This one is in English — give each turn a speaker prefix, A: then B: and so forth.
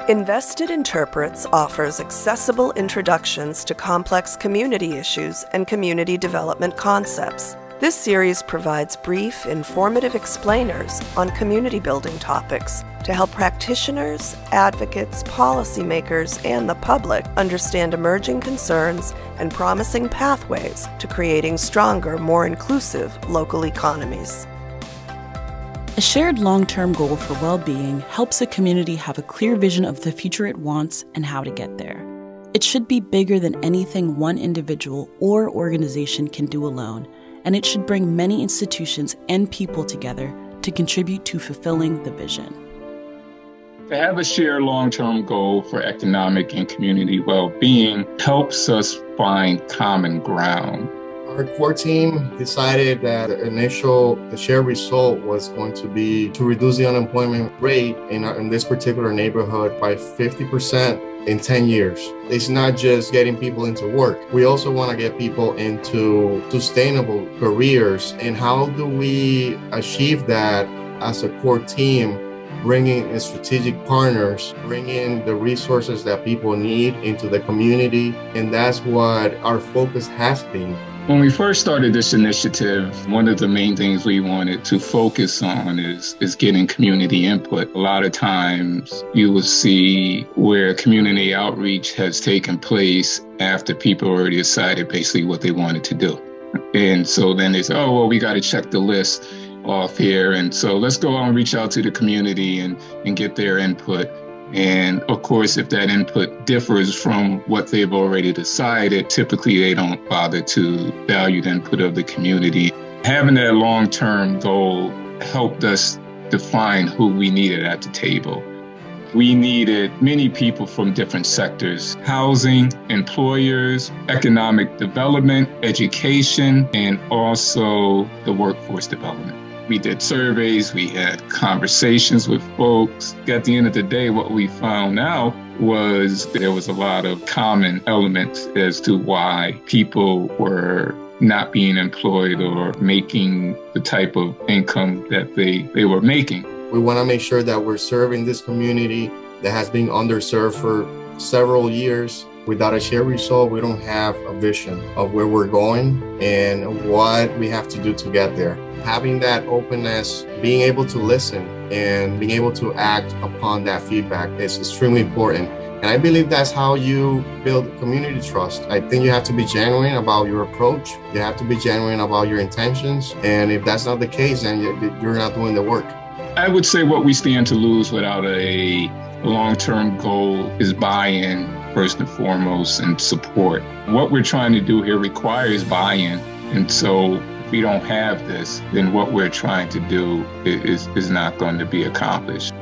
A: Invested Interprets offers accessible introductions to complex community issues and community development concepts. This series provides brief, informative explainers on community building topics to help practitioners, advocates, policymakers, and the public understand emerging concerns and promising pathways to creating stronger, more inclusive local economies.
B: A shared long-term goal for well-being helps a community have a clear vision of the future it wants and how to get there. It should be bigger than anything one individual or organization can do alone, and it should bring many institutions and people together to contribute to fulfilling the vision.
C: To have a shared long-term goal for economic and community well-being helps us find common ground.
D: Our core team decided that the shared result was going to be to reduce the unemployment rate in this particular neighborhood by 50% in 10 years. It's not just getting people into work. We also want to get people into sustainable careers. And how do we achieve that as a core team? Bringing in strategic partners, bringing the resources that people need into the community. And that's what our focus has been.
C: When we first started this initiative, one of the main things we wanted to focus on is getting community input. A lot of times you will see where community outreach has taken place after people already decided basically what they wanted to do. And so then they say, oh, well, we got to check the list off here. And so let's go out and reach out to the community and get their input. And of course, if that input differs from what they've already decided, typically they don't bother to value the input of the community. Having that long-term goal helped us define who we needed at the table. We needed many people from different sectors: housing, employers, economic development, education, and also the workforce development. We did surveys, we had conversations with folks. At the end of the day, what we found out was there was a lot of common elements as to why people were not being employed or making the type of income that they were making.
D: We want to make sure that we're serving this community that has been underserved for several years. Without a shared result, we don't have a vision of where we're going and what we have to do to get there. Having that openness, being able to listen and being able to act upon that feedback is extremely important. And I believe that's how you build community trust. I think you have to be genuine about your approach. You have to be genuine about your intentions. And if that's not the case, then you're not doing the work.
C: I would say what we stand to lose without a long-term goal is buy-in, first and foremost, and support. What we're trying to do here requires buy-in. And so if we don't have this, then what we're trying to do is not going to be accomplished.